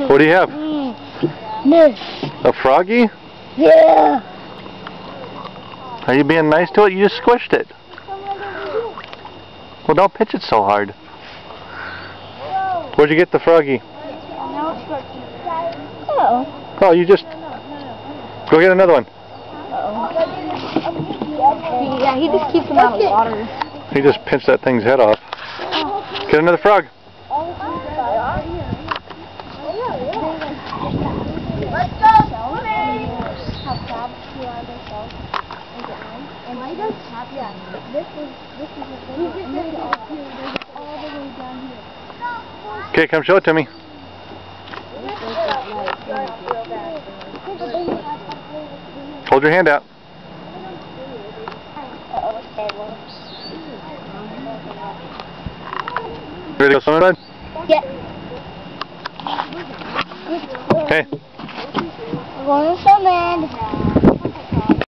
What do you have? This. A froggy? Yeah. Are you being nice to it? You just squished it. Well, don't pitch it so hard. Where'd you get the froggy? Oh. Oh, you just... Go get another one. Yeah, he just keeps them out of water. He just pinched that thing's head off. Get another frog. Let's go! Okay, come show it to me. Hold your hand out. Ready to go swimming, bud? Yeah. Okay. We're going swimming.